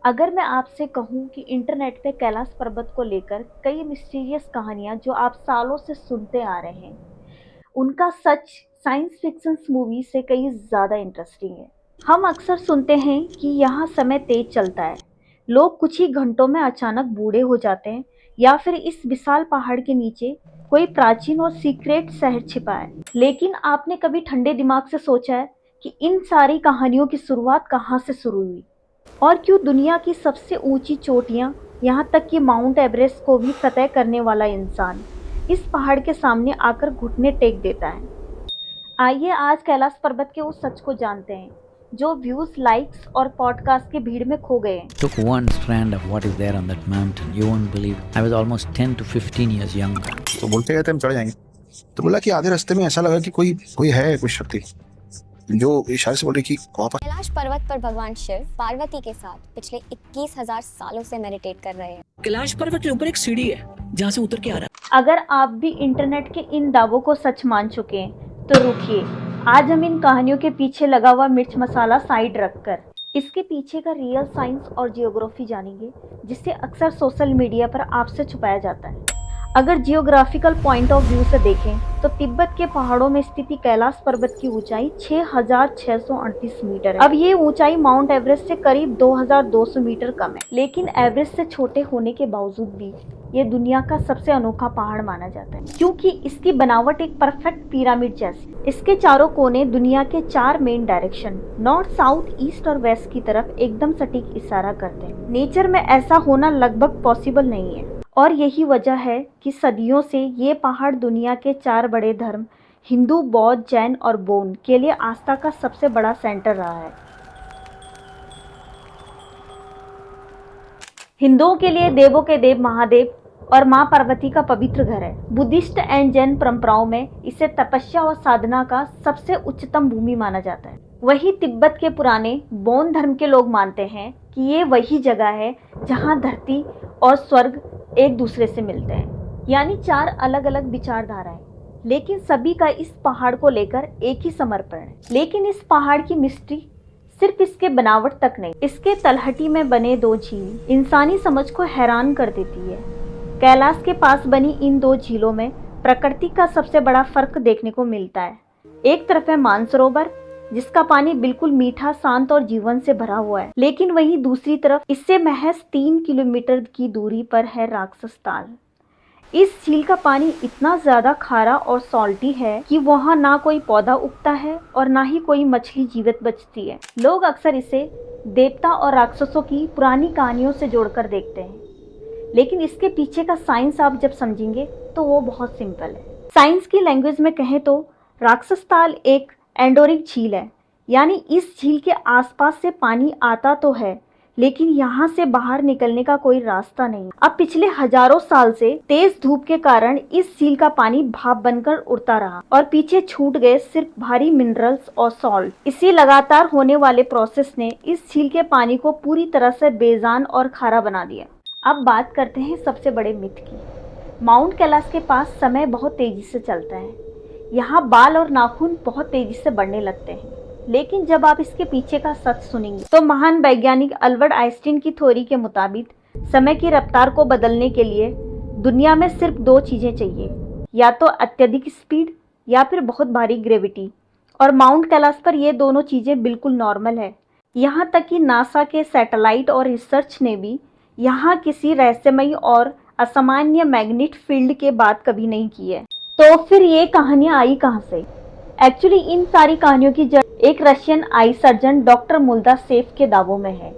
अगर मैं आपसे कहूँ कि इंटरनेट पे कैलाश पर्वत को लेकर कई मिस्टीरियस कहानियाँ जो आप सालों से सुनते आ रहे हैं, उनका सच साइंस फिक्शन मूवी से कहीं ज़्यादा इंटरेस्टिंग है। हम अक्सर सुनते हैं कि यहाँ समय तेज चलता है, लोग कुछ ही घंटों में अचानक बूढ़े हो जाते हैं या फिर इस विशाल पहाड़ के नीचे कोई प्राचीन और सीक्रेट शहर छिपा है। लेकिन आपने कभी ठंडे दिमाग से सोचा है कि इन सारी कहानियों की शुरुआत कहाँ से शुरू हुई? और क्यों दुनिया की सबसे ऊंची चोटियां, यहाँ तक कि माउंट एवरेस्ट को भी फतह करने वाला इंसान इस पहाड़ के सामने आकर घुटने टेक देता है? आइए आज कैलाश पर्वत के उस सच को जानते हैं जो व्यूज, लाइक्स और पॉडकास्ट की भीड़ में खो गए हैं। Took one strand of what is there on that mountain. You won't believe. I was almost 10 to 15 years younger. तो बोलते गए थे हम चढ़ जाएंगे। तो बोला कि आधे रास्ते में ऐसा लगा कि कोई कोई है, कोई शक्ति जो इशारे से बोल रही कि वापस। कैलाश पर्वत पर भगवान शिव पार्वती के साथ पिछले 21,000 सालों से मेडिटेट कर रहे हैं। कैलाश पर्वत के ऊपर एक सीढ़ी है जहाँ से उतर के आ रहा है। अगर आप भी इंटरनेट के इन दावों को सच मान चुके हैं तो रुकिए, आज हम इन कहानियों के पीछे लगा हुआ मिर्च मसाला साइड रखकर इसके पीछे का रियल साइंस और जियोग्राफी जानेंगे, जिसे अक्सर सोशल मीडिया पर आपसे छुपाया जाता है। अगर जियोग्राफिकल पॉइंट ऑफ व्यू से देखें तो तिब्बत के पहाड़ों में स्थित कैलाश पर्वत की ऊंचाई 6,638 मीटर है। अब ये ऊंचाई माउंट एवरेस्ट से करीब 2,200 मीटर कम है, लेकिन एवरेस्ट से छोटे होने के बावजूद भी ये दुनिया का सबसे अनोखा पहाड़ माना जाता है, क्योंकि इसकी बनावट एक परफेक्ट पिरामिड जैसी। इसके चारों कोने दुनिया के 4 main direction north, south, east और वेस्ट की तरफ एकदम सटीक इशारा करते हैं। नेचर में ऐसा होना लगभग पॉसिबल नहीं है, और यही वजह है कि सदियों से ये पहाड़ दुनिया के 4 बड़े धर्म हिंदू, बौद्ध, जैन और बौन के लिए आस्था का सबसे बड़ा सेंटर रहा है। हिंदुओं के लिए देवों के देव महादेव और मां पार्वती का पवित्र घर है। बुद्धिस्ट एंड जैन परंपराओं में इसे तपस्या और साधना का सबसे उच्चतम भूमि माना जाता है। वही तिब्बत के पुराने बौन धर्म के लोग मानते हैं कि ये वही जगह है जहां धरती और स्वर्ग एक दूसरे से मिलते हैं, यानी 4 अलग अलग विचारधाराएं, लेकिन सभी का इस पहाड़ को लेकर एक ही समर्पण है। लेकिन इस पहाड़ की मिस्ट्री सिर्फ इसके बनावट तक नहीं, इसके तलहटी में बने 2 झील इंसानी समझ को हैरान कर देती है। कैलाश के पास बनी इन 2 झीलों में प्रकृति का सबसे बड़ा फर्क देखने को मिलता है। एक तरफ है मानसरोवर, जिसका पानी बिल्कुल मीठा, शांत और जीवन से भरा हुआ है, लेकिन वहीं दूसरी तरफ इससे महज 3 किलोमीटर की दूरी पर है राक्षस ताल। इस झील का पानी इतना ज्यादा खारा और सॉल्टी है कि वहाँ ना कोई पौधा उगता है और ना ही कोई मछली जीवित बचती है। लोग अक्सर इसे देवता और राक्षसों की पुरानी कहानियों से जोड़कर देखते हैं, लेकिन इसके पीछे का साइंस आप जब समझेंगे तो वो बहुत सिंपल है। साइंस की लैंग्वेज में कहें तो राक्षस ताल एक एंडोरिक झील है, यानी इस झील के आसपास से पानी आता तो है, लेकिन यहाँ से बाहर निकलने का कोई रास्ता नहीं। अब पिछले हजारों साल से तेज धूप के कारण इस झील का पानी भाप बनकर उड़ता रहा और पीछे छूट गए सिर्फ भारी मिनरल्स और सॉल्ट। इसी लगातार होने वाले प्रोसेस ने इस झील के पानी को पूरी तरह से बेजान और खारा बना दिया। अब बात करते हैं सबसे बड़े मिथ की। माउंट कैलाश के पास समय बहुत तेजी से चलता है। यहाँ बाल और नाखून बहुत तेजी से बढ़ने लगते हैं, लेकिन जब आप इसके पीछे का सच सुनेंगे तो महान वैज्ञानिक अल्बर्ट आइंस्टीन की थ्योरी के मुताबिक समय की रफ्तार को बदलने के लिए दुनिया में सिर्फ 2 चीजें चाहिए, या तो अत्यधिक स्पीड या फिर बहुत भारी ग्रेविटी। और माउंट कैलाश पर ये दोनों चीजें बिल्कुल नॉर्मल है। यहाँ तक कि नासा के सैटेलाइट और रिसर्च ने भी यहाँ किसी रहस्यमयी और असामान्य मैग्नेटिक फील्ड के बात कभी नहीं की है। तो फिर ये कहानियाँ आई कहाँ से? एक्चुअली इन सारी कहानियों की जड़ एक रशियन आई सर्जन डॉक्टर मुल्दासेव के दावों में है।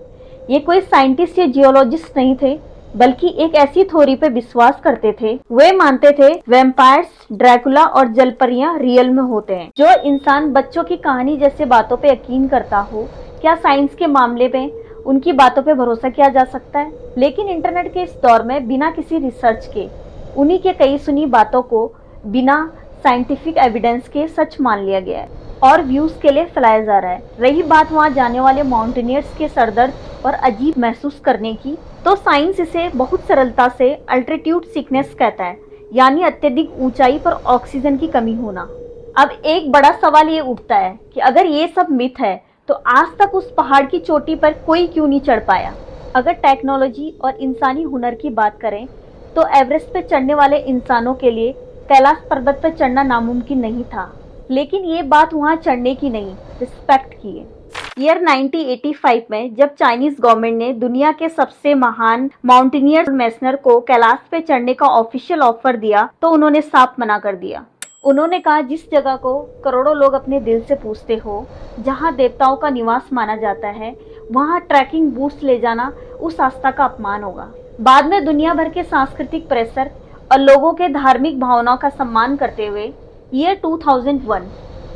ये कोई साइंटिस्ट या जियोलॉजिस्ट नहीं थे, बल्कि एक ऐसी थ्योरी पे विश्वास करते थे। वे मानते थे वैम्पायर्स, ड्रैकुला और जलपरियां रियल में होते हैं। जो इंसान बच्चों की कहानी जैसे बातों पे यकीन करता हो, क्या साइंस के मामले में उनकी बातों पे भरोसा किया जा सकता है? लेकिन इंटरनेट के इस दौर में बिना किसी रिसर्च के उन्हीं के कई सुनी बातों को बिना साइंटिफिक एविडेंस के सच मान लिया गया है और व्यूज के लिए फैलाया जा रहा है। रही बात वहां जाने वाले माउंटेनियर्स के सरदर्द और अजीब महसूस करने की, तो साइंस इसे बहुत सरलता से अल्टीट्यूड सिकनेस कहता है, यानी अत्यधिक ऊंचाई पर ऑक्सीजन की कमी होना। अब एक बड़ा सवाल ये उठता है कि अगर ये सब मिथ है तो आज तक उस पहाड़ की चोटी पर कोई क्यों नहीं चढ़ पाया? अगर टेक्नोलॉजी और इंसानी हुनर की बात करें तो एवरेस्ट पे चढ़ने वाले इंसानों के लिए कैलाश पर्वत पर चढ़ना नामुमकिन नहीं था, लेकिन ये बात वहाँ चढ़ने की नहीं, रिस्पेक्ट की है। ईयर 1985 में जब चाइनीज गवर्नमेंट ने दुनिया के सबसे महान माउंटेनियर मैसनर को कैलाश पे चढ़ने का ऑफिशियल ऑफर दिया तो उन्होंने साफ मना कर दिया। उन्होंने कहा जिस जगह को करोड़ों लोग अपने दिल से पूछते हो, जहां देवताओं का निवास माना जाता है, वहां ट्रैकिंग बूट्स ले जाना उस आस्था का अपमान होगा। बाद में दुनिया भर के सांस्कृतिक प्रेशर और लोगों के धार्मिक भावनाओं का सम्मान करते हुए ईयर 2001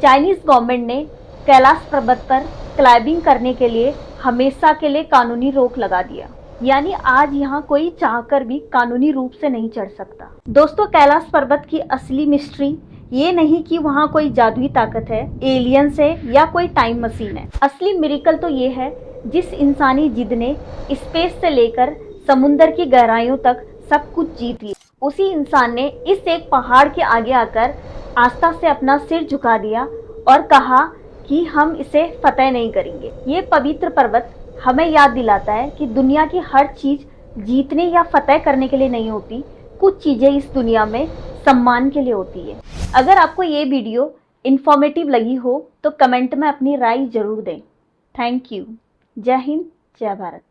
चाइनीज गवर्नमेंट ने कैलाश पर्वत पर क्लाइंबिंग करने के लिए हमेशा के लिए कानूनी रोक लगा दिया। यानी आज यहाँ कोई चाहकर भी कानूनी रूप से नहीं चढ़ सकता। दोस्तों, कैलाश पर्वत की असली मिस्ट्री ये नहीं कि वहाँ कोई जादुई ताकत है, एलियंस है या कोई टाइम मशीन है। असली मिरेकल तो ये है जिस इंसानी जिद ने स्पेस से लेकर समुंदर की गहराइयों तक सब कुछ जीत लिया, उसी इंसान ने इस एक पहाड़ के आगे आकर आस्था से अपना सिर झुका दिया और कहा कि हम इसे फतेह नहीं करेंगे। ये पवित्र पर्वत हमें याद दिलाता है कि दुनिया की हर चीज जीतने या फतेह करने के लिए नहीं होती, कुछ चीजें इस दुनिया में सम्मान के लिए होती है। अगर आपको ये वीडियो इंफॉर्मेटिव लगी हो तो कमेंट में अपनी राय जरूर दें। Thank you. जय हिंद, जय भारत।